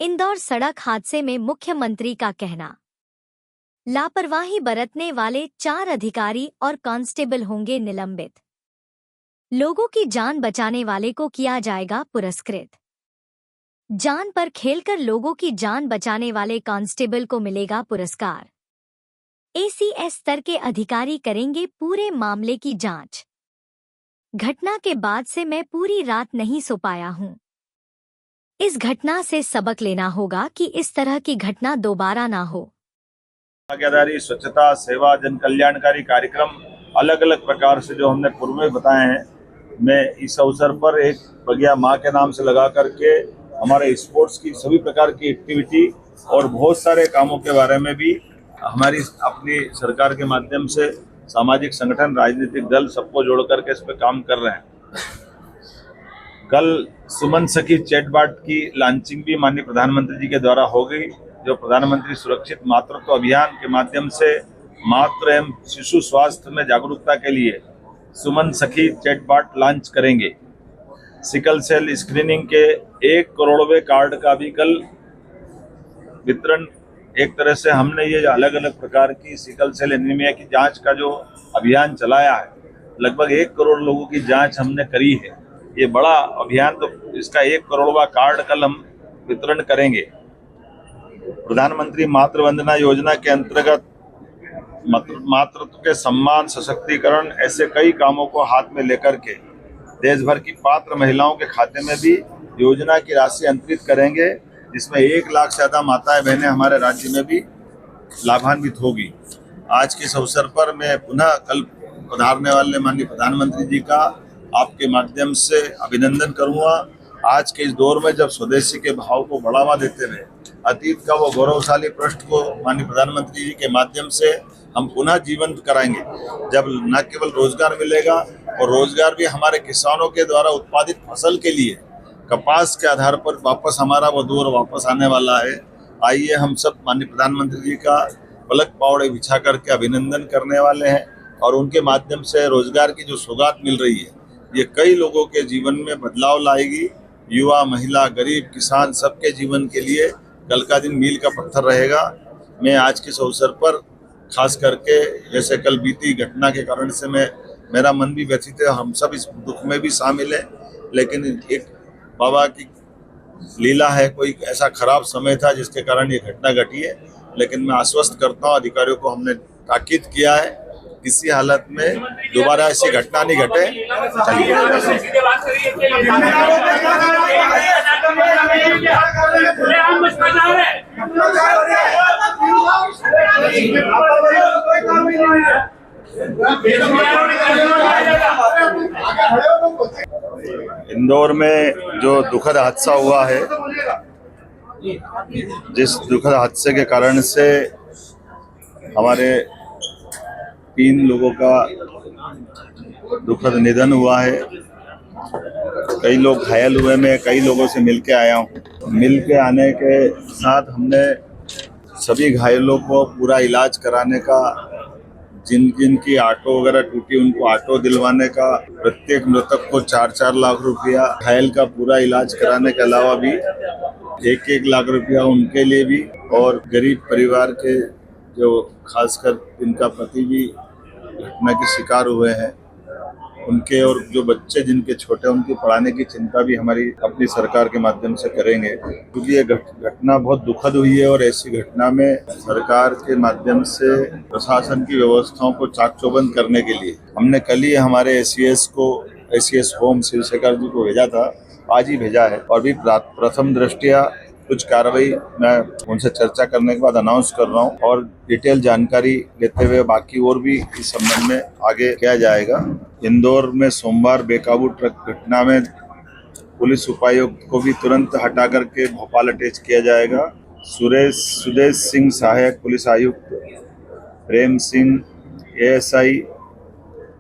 इंदौर सड़क हादसे में मुख्यमंत्री का कहना, लापरवाही बरतने वाले 4 अधिकारी और कांस्टेबल होंगे निलंबित। लोगों की जान बचाने वाले को किया जाएगा पुरस्कृत। जान पर खेलकर लोगों की जान बचाने वाले कांस्टेबल को मिलेगा पुरस्कार। एसीएस स्तर के अधिकारी करेंगे पूरे मामले की जांच। घटना के बाद से मैं पूरी रात नहीं सो पाया हूं। इस घटना से सबक लेना होगा कि इस तरह की घटना दोबारा ना हो। भागीदारी, स्वच्छता, सेवा, जन कल्याणकारी कार्यक्रम अलग अलग प्रकार से जो हमने पूर्व में बताए हैं, मैं इस अवसर पर एक बगिया माँ के नाम से लगा करके हमारे स्पोर्ट्स की सभी प्रकार की एक्टिविटी और बहुत सारे कामों के बारे में भी हमारी अपनी सरकार के माध्यम से सामाजिक संगठन, राजनीतिक दल सबको जोड़ करके इस पर काम कर रहे हैं। कल सुमन सखी चैटबॉट की लॉन्चिंग भी माननीय प्रधानमंत्री जी के द्वारा हो गई, जो प्रधानमंत्री सुरक्षित मातृत्व अभियान के माध्यम से मातृ एवं शिशु स्वास्थ्य में जागरूकता के लिए सुमन सखी चैटबॉट लॉन्च करेंगे। सिकल सेल स्क्रीनिंग के 1 करोड़वें कार्ड का भी कल वितरण, एक तरह से हमने ये अलग अलग प्रकार की सिकल सेल एनीमिया की जांच का जो अभियान चलाया है, लगभग 1 करोड़ लोगों की जांच हमने करी है। ये बड़ा अभियान, तो इसका 1 करोड़वां कार्ड कल हम वितरण करेंगे। प्रधानमंत्री मातृ वंदना योजना के अंतर्गत मातृत्व के सम्मान, सशक्तिकरण, ऐसे कई कामों को हाथ में लेकर के देश भर की पात्र महिलाओं के खाते में भी योजना की राशि अंतरित करेंगे, जिसमें 1 लाख से ज्यादा माताएं बहनें हमारे राज्य में भी लाभान्वित होगी। आज के इस अवसर पर मैं पुनः कल पधारने वाले माननीय प्रधानमंत्री जी का आपके माध्यम से अभिनंदन करूंगा। आज के इस दौर में जब स्वदेशी के भाव को बढ़ावा देते हुए अतीत का वो गौरवशाली पृष्ठ को माननीय प्रधानमंत्री जी के माध्यम से हम पुनः जीवंत कराएंगे, जब न केवल रोजगार मिलेगा और रोजगार भी हमारे किसानों के द्वारा उत्पादित फसल के लिए कपास के आधार पर वापस हमारा वो दौर वापस आने वाला है। आइए हम सब माननीय प्रधानमंत्री जी का पलक पावड़े बिछा करके अभिनंदन करने वाले हैं, और उनके माध्यम से रोजगार की जो सौगात मिल रही है, ये कई लोगों के जीवन में बदलाव लाएगी। युवा, महिला, गरीब, किसान सबके जीवन के लिए कल का दिन मील का पत्थर रहेगा। मैं आज के इस अवसर पर खास करके, जैसे कल बीती घटना के कारण से मेरा मन भी व्यथित है, हम सब इस दुख में भी शामिल है, लेकिन एक बाबा की लीला है, कोई ऐसा खराब समय था जिसके कारण ये घटना घटी है। लेकिन मैं आश्वस्त करता हूँ, अधिकारियों को हमने ताकीद किया है, किसी हालत में दोबारा ऐसी घटना नहीं घटे। इंदौर में जो दुखद हादसा हुआ है, जिस दुखद हादसे के कारण से हमारे 3 लोगों का दुखद निधन हुआ है, कई लोग घायल हुए। मैं कई लोगों से मिल के आया हूँ। मिल के आने के साथ हमने सभी घायलों को पूरा इलाज कराने का, जिनकी ऑटो वगैरह टूटी उनको ऑटो दिलवाने का, प्रत्येक मृतक को 4-4 लाख रुपया घायल का पूरा इलाज कराने के अलावा भी 1-1 लाख रुपया उनके लिए भी, और गरीब परिवार के जो खासकर जिनका पति भी घटना के शिकार हुए हैं, उनके, और जो बच्चे जिनके छोटे, उनकी पढ़ाने की चिंता भी हमारी अपनी सरकार के माध्यम से करेंगे, क्योंकि ये घटना बहुत दुखद हुई है। और ऐसी घटना में सरकार के माध्यम से प्रशासन की व्यवस्थाओं को चाक चौबंद करने के लिए हमने कल ही हमारे एसीएस होम शिवशेखर जी को भेजा था, आज ही भेजा है, और भी प्रथम दृष्टया कुछ कार्रवाई मैं उनसे चर्चा करने के बाद अनाउंस कर रहा हूं, और डिटेल जानकारी लेते हुए बाकी और भी इस संबंध में आगे किया जाएगा। इंदौर में सोमवार बेकाबू ट्रक घटना में पुलिस उपायुक्त को भी तुरंत हटा करके भोपाल अटैच किया जाएगा। सुदेश सिंह सहायक पुलिस आयुक्त, प्रेम सिंह एएसआई,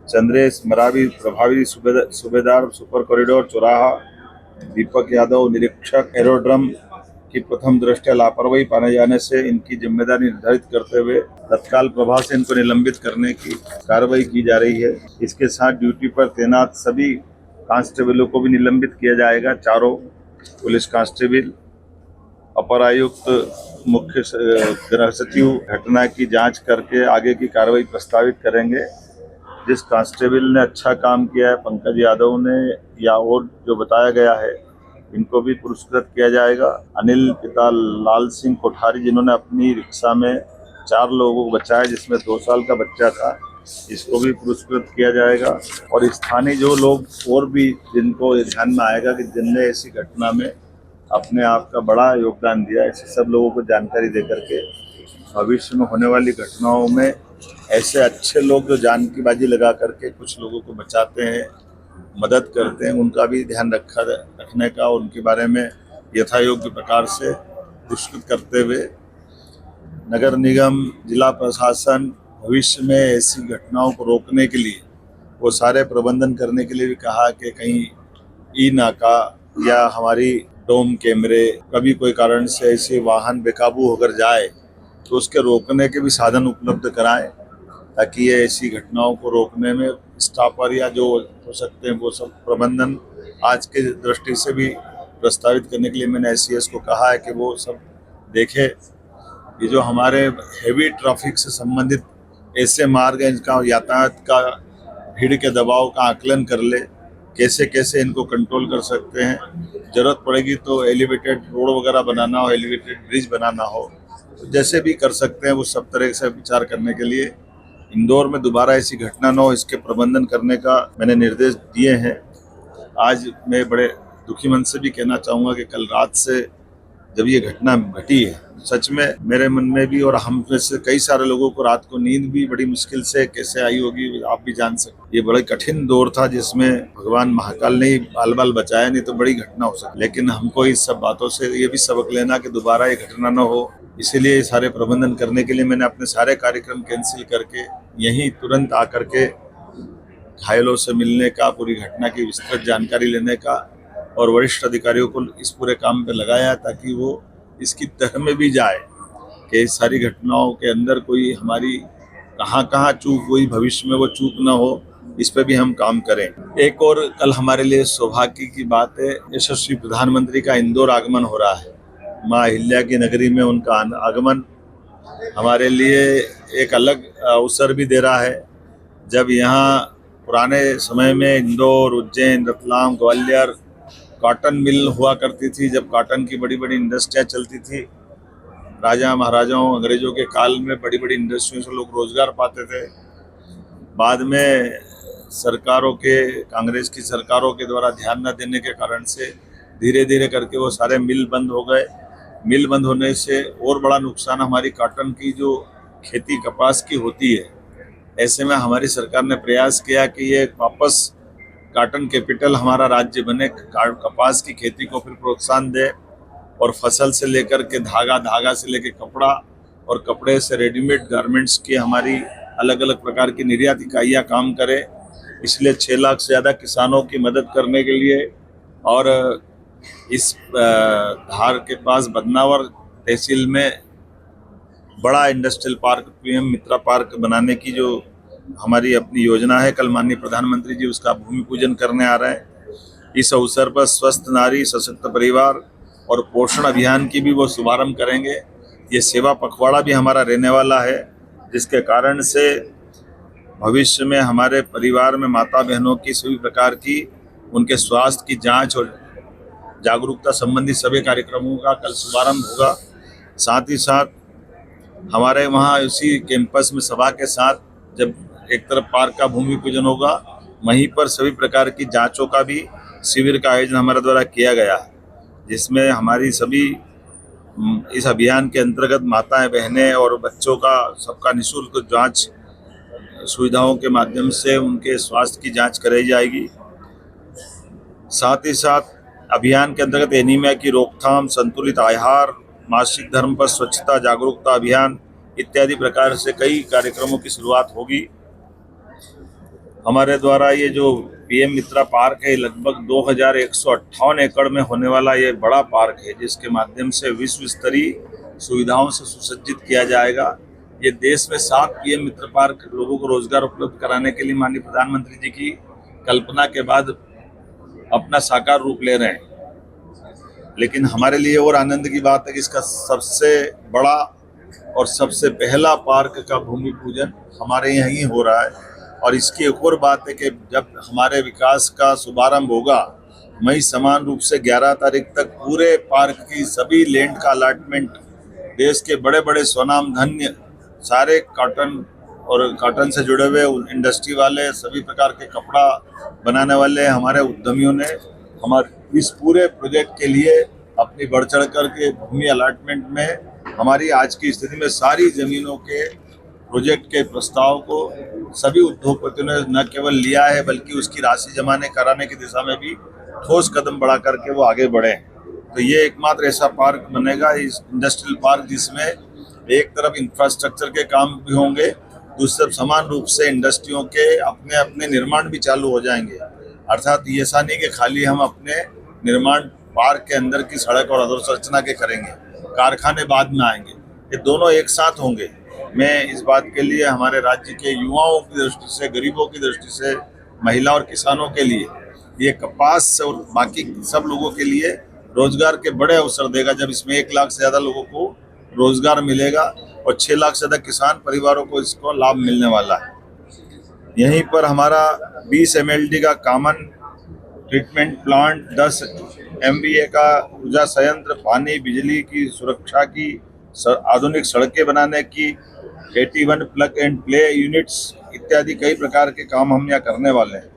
चंद्रेश मरावी प्रभावी सूबेदार सुपर कॉरिडोर चौराहा, दीपक यादव निरीक्षक एरोड्रम की प्रथम दृष्टया लापरवाही पाने जाने से इनकी जिम्मेदारी निर्धारित करते हुए तत्काल प्रभाव से इनको निलंबित करने की कार्रवाई की जा रही है। इसके साथ ड्यूटी पर तैनात सभी कांस्टेबलों को भी निलंबित किया जाएगा। 4 पुलिस कांस्टेबल अपर आयुक्त मुख्य गृह सचिव घटना की जांच करके आगे की कार्रवाई प्रस्तावित करेंगे। जिस कांस्टेबल ने अच्छा काम किया है, पंकज यादव ने या और जो बताया गया है, इनको भी पुरस्कृत किया जाएगा। अनिल पिता लाल सिंह कोठारी, जिन्होंने अपनी रिक्शा में 4 लोगों को बचाया, जिसमें 2 साल का बच्चा था, इसको भी पुरस्कृत किया जाएगा। और स्थानीय जो लोग और भी जिनको ध्यान में आएगा कि जिनने ऐसी घटना में अपने आप का बड़ा योगदान दिया, ऐसे सब लोगों को जानकारी दे करके भविष्य में होने वाली घटनाओं में ऐसे अच्छे लोग जो जान की बाजी लगा करके कुछ लोगों को बचाते हैं, मदद करते हैं, उनका भी ध्यान रखने का, उनके बारे में यथायोग्य प्रकार से पुरस्कृत करते हुए नगर निगम, जिला प्रशासन भविष्य में ऐसी घटनाओं को रोकने के लिए वो सारे प्रबंधन करने के लिए भी कहा कि कहीं ई नाका या हमारी डोम कैमरे, कभी कोई कारण से ऐसे वाहन बेकाबू होकर जाए तो उसके रोकने के भी साधन उपलब्ध कराएं, ताकि ये ऐसी घटनाओं को रोकने में स्टॉपर या जो हो सकते हैं वो सब प्रबंधन आज के दृष्टि से भी प्रस्तावित करने के लिए मैंने SCS को कहा है कि वो सब देखे। ये जो हमारे हेवी ट्रैफिक से संबंधित ऐसे मार्ग हैं, इनका यातायात का भीड़ के दबाव का आकलन कर ले, कैसे कैसे इनको कंट्रोल कर सकते हैं। जरूरत पड़ेगी तो एलिवेटेड रोड वगैरह बनाना हो, एलिवेटेड ब्रिज बनाना हो, तो जैसे भी कर सकते हैं वो सब तरह से विचार करने के लिए इंदौर में दोबारा ऐसी घटना न हो, इसके प्रबंधन करने का मैंने निर्देश दिए हैं। आज मैं बड़े दुखी मन से भी कहना चाहूँगा कि कल रात से जब ये घटना घटी है, सच में मेरे मन में भी और हम में से कई सारे लोगों को रात को नींद भी बड़ी मुश्किल से कैसे आई होगी, आप भी जान सकते। ये बड़ा कठिन दौर था जिसमें भगवान महाकाल ने ही बाल बाल बचाया, नहीं तो बड़ी घटना हो सकती। लेकिन हमको इस सब बातों से ये भी सबक लेना कि दोबारा ये घटना न हो, इसीलिए सारे प्रबंधन करने के लिए मैंने अपने सारे कार्यक्रम कैंसिल करके यहीं तुरंत आकर के घायलों से मिलने का, पूरी घटना की विस्तृत जानकारी लेने का और वरिष्ठ अधिकारियों को इस पूरे काम पे लगाया, ताकि वो इसकी तह में भी जाए कि इस सारी घटनाओं के अंदर कोई हमारी कहाँ चूक हुई, भविष्य में वो चूक ना हो, इस पे भी हम काम करें। एक और कल हमारे लिए सौभाग्य की बात है, यशस्वी प्रधानमंत्री का इंदौर आगमन हो रहा है। माँ अहिल्या की नगरी में उनका आगमन हमारे लिए एक अलग अवसर भी दे रहा है। जब यहाँ पुराने समय में इंदौर, उज्जैन, रतलाम, ग्वालियर कॉटन मिल हुआ करती थी, जब कॉटन की बड़ी बड़ी इंडस्ट्रियाँ चलती थी, राजा महाराजाओं अंग्रेजों के काल में बड़ी बड़ी इंडस्ट्रियों से लोग रोजगार पाते थे। बाद में सरकारों के, कांग्रेस की सरकारों के द्वारा ध्यान न देने के कारण से धीरे धीरे करके वो सारे मिल बंद हो गए। मिल बंद होने से और बड़ा नुकसान हमारी कॉटन की जो खेती कपास की होती है। ऐसे में हमारी सरकार ने प्रयास किया कि ये वापस कॉटन कैपिटल हमारा राज्य बने, कपास की खेती को फिर प्रोत्साहन दे और फसल से लेकर के धागा, धागा से लेकर कपड़ा और कपड़े से रेडीमेड गारमेंट्स की हमारी अलग अलग प्रकार की निर्यात इकाइयाँ काम करे। इसलिए 6 लाख से ज़्यादा किसानों की मदद करने के लिए और इस धार के पास बदनावर तहसील में बड़ा इंडस्ट्रियल पार्क, PM मित्रा पार्क बनाने की जो हमारी अपनी योजना है, कल माननीय प्रधानमंत्री जी उसका भूमि पूजन करने आ रहे हैं। इस अवसर पर स्वस्थ नारी, सशक्त परिवार और पोषण अभियान की भी वो शुभारंभ करेंगे। ये सेवा पखवाड़ा भी हमारा रहने वाला है, जिसके कारण से भविष्य में हमारे परिवार में माता बहनों की सभी प्रकार की उनके स्वास्थ्य की जांच और जागरूकता संबंधी सभी कार्यक्रमों का कल शुभारंभ होगा। साथ ही साथ हमारे वहाँ उसी कैंपस में सभा के साथ जब एक तरफ पार्क का भूमि पूजन होगा, वहीं पर सभी प्रकार की जांचों का भी शिविर का आयोजन हमारे द्वारा किया गया है, जिसमें हमारी सभी इस अभियान के अंतर्गत माताएं, बहनें और बच्चों का सबका निःशुल्क जांच सुविधाओं के माध्यम से उनके स्वास्थ्य की जांच कराई जाएगी। साथ ही साथ अभियान के अंतर्गत एनीमिया की रोकथाम, संतुलित आहार, मासिक धर्म पर स्वच्छता जागरूकता अभियान इत्यादि प्रकार से कई कार्यक्रमों की शुरुआत होगी। हमारे द्वारा ये जो PM मित्रा पार्क है, लगभग 2158 एकड़ में होने वाला ये बड़ा पार्क है, जिसके माध्यम से विश्व स्तरीय सुविधाओं से सुसज्जित किया जाएगा। ये देश में 7 PM मित्र पार्क लोगों को रोजगार उपलब्ध कराने के लिए माननीय प्रधानमंत्री जी की कल्पना के बाद अपना साकार रूप ले रहे हैं। लेकिन हमारे लिए और आनंद की बात है कि इसका सबसे बड़ा और सबसे पहला पार्क का भूमि पूजन हमारे यहाँ ही हो रहा है। और इसकी एक और बात है कि जब हमारे विकास का शुभारंभ होगा, मैं समान रूप से 11 तारीख तक पूरे पार्क की सभी लैंड का अलॉटमेंट, देश के बड़े बड़े स्वनाम धन्य सारे कॉटन से जुड़े हुए इंडस्ट्री वाले, सभी प्रकार के कपड़ा बनाने वाले हमारे उद्यमियों ने हमारे इस पूरे प्रोजेक्ट के लिए अपनी बढ़ चढ़ कर के भूमि अलॉटमेंट में हमारी आज की स्थिति में सारी जमीनों के प्रोजेक्ट के प्रस्ताव को सभी उद्योगपतियों ने न केवल लिया है बल्कि उसकी राशि जमाने कराने की दिशा में भी ठोस कदम बढ़ा करके वो आगे बढ़े। तो ये एकमात्र ऐसा पार्क बनेगा, इस इंडस्ट्रियल पार्क, जिसमें एक तरफ इंफ्रास्ट्रक्चर के काम भी होंगे, दूसरी तरफ समान रूप से इंडस्ट्रियों के अपने अपने निर्माण भी चालू हो जाएंगे। अर्थात ये ऐसा नहीं कि खाली हम अपने निर्माण पार्क के अंदर की सड़क और अधोसंरचना के करेंगे, कारखाने बाद में आएंगे, ये दोनों एक साथ होंगे। मैं इस बात के लिए हमारे राज्य के युवाओं की दृष्टि से, गरीबों की दृष्टि से, महिला और किसानों के लिए ये कपास से और बाकी सब लोगों के लिए रोजगार के बड़े अवसर देगा। जब इसमें 1 लाख से ज़्यादा लोगों को रोजगार मिलेगा और 6 लाख से ज़्यादा किसान परिवारों को इसको लाभ मिलने वाला है। यहीं पर हमारा 20 MLD का कॉमन ट्रीटमेंट प्लांट, 10 MVA का ऊर्जा संयंत्र, पानी बिजली की सुरक्षा की आधुनिक सड़कें बनाने की, 81 प्लग एंड प्ले यूनिट्स इत्यादि कई प्रकार के काम हम यहाँ करने वाले हैं।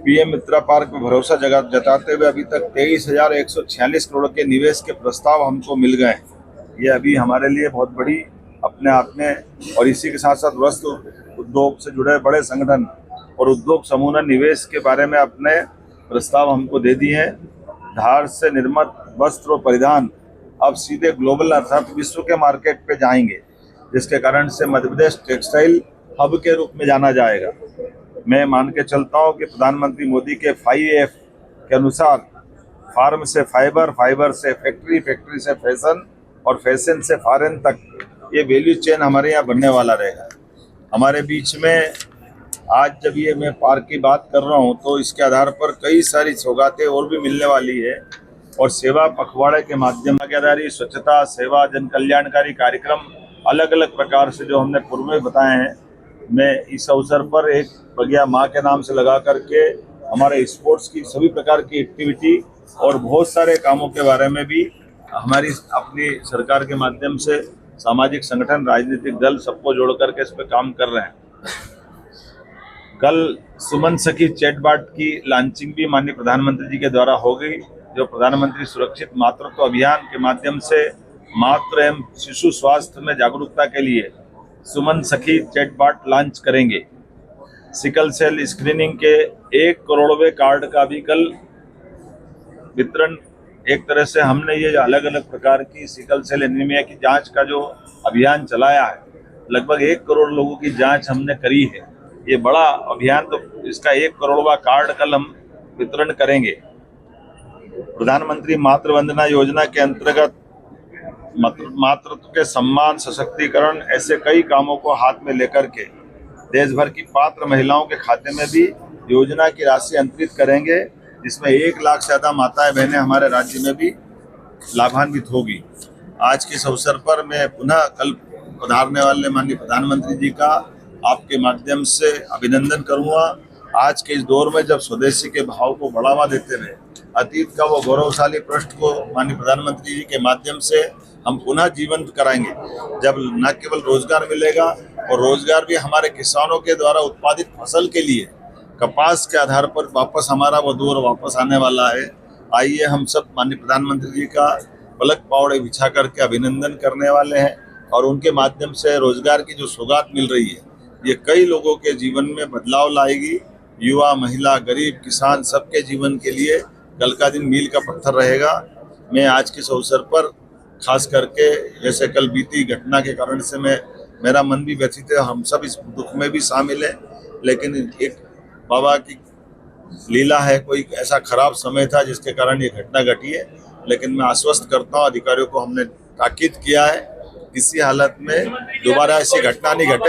PM मित्रा पार्क में भरोसा जताते हुए अभी तक 23,146 करोड़ के निवेश के प्रस्ताव हमको मिल गए। ये अभी हमारे लिए बहुत बड़ी अपने आप में, और इसी के साथ साथ वस्त्र उद्योग से जुड़े बड़े संगठन और उद्योग समूह ने निवेश के बारे में अपने प्रस्ताव हमको दे दिए हैं। धार से निर्मित वस्त्र और परिधान अब सीधे ग्लोबल अर्थात विश्व के मार्केट पे जाएंगे, जिसके कारण से मध्य प्रदेश टेक्सटाइल हब के रूप में जाना जाएगा। मैं मान के चलता हूँ कि प्रधानमंत्री मोदी के 5F के अनुसार फार्म से फाइबर, फाइबर से फैक्ट्री, फैक्ट्री से फैशन और फैशन से फॉरेन तक ये वैल्यू चेन हमारे यहाँ बनने वाला रहेगा। हमारे बीच में आज जब ये मैं पार्क की बात कर रहा हूँ तो इसके आधार पर कई सारी सौगातें और भी मिलने वाली है। और सेवा पखवाड़े के माध्यम भागीदारी, स्वच्छता, सेवा, जन कल्याणकारी कार्यक्रम अलग अलग प्रकार से जो हमने पूर्व में बताए हैं, मैं इस अवसर पर एक बगिया माँ के नाम से लगा करके हमारे स्पोर्ट्स की सभी प्रकार की एक्टिविटी और बहुत सारे कामों के बारे में भी हमारी अपनी सरकार के माध्यम से सामाजिक संगठन, राजनीतिक दल सबको जोड़ करके इस पर काम कर रहे हैं। कल सुमन सखी चैटबॉट की लॉन्चिंग भी माननीय प्रधानमंत्री जी के द्वारा हो गई, जो प्रधानमंत्री सुरक्षित मातृत्व अभियान के माध्यम से मातृ एवं शिशु स्वास्थ्य में जागरूकता के लिए सुमन सखी चैटबॉट लॉन्च करेंगे। सिकल सेल स्क्रीनिंग के 1 करोड़वें कार्ड का भी कल वितरण, एक तरह से हमने ये अलग अलग प्रकार की सिकल सेल एनीमिया की जांच का जो अभियान चलाया है, लगभग 1 करोड़ लोगों की जांच हमने करी है। ये बड़ा अभियान, तो इसका 1 करोड़वा कार्ड कल हम वितरण करेंगे। प्रधानमंत्री मातृ वंदना योजना के अंतर्गत मातृत्व के सम्मान, सशक्तिकरण, ऐसे कई कामों को हाथ में लेकर के देश भर की पात्र महिलाओं के खाते में भी योजना की राशि अंतरित करेंगे, जिसमें 1 लाख से ज़्यादा माताएं बहनें हमारे राज्य में भी लाभान्वित होगी। आज के इस अवसर पर मैं पुनः कल पधारने वाले माननीय प्रधानमंत्री जी का आपके माध्यम से अभिनंदन करूँगा। आज के इस दौर में जब स्वदेशी के भाव को बढ़ावा देते हुए अतीत का वो गौरवशाली पृष्ठ को माननीय प्रधानमंत्री जी के माध्यम से हम पुनः जीवंत कराएंगे, जब न केवल रोजगार मिलेगा और रोजगार भी हमारे किसानों के द्वारा उत्पादित फसल के लिए कपास के आधार पर वापस हमारा वो दौर वापस आने वाला है। आइए हम सब माननीय प्रधानमंत्री जी का पलक पावड़े बिछा करके अभिनंदन करने वाले हैं, और उनके माध्यम से रोजगार की जो सौगात मिल रही है ये कई लोगों के जीवन में बदलाव लाएगी। युवा, महिला, गरीब, किसान सबके जीवन के लिए कल का दिन मील का पत्थर रहेगा। मैं आज के इस अवसर पर खास करके, जैसे कल बीती घटना के कारण से मेरा मन भी व्यथित है, हम सब इस दुख में भी शामिल है, लेकिन एक बाबा की लीला है, कोई ऐसा खराब समय था जिसके कारण ये घटना घटी है। लेकिन मैं आश्वस्त करता हूँ अधिकारियों को, हमने ताकीद किया है किसी हालत में दोबारा ऐसी घटना नहीं घटे।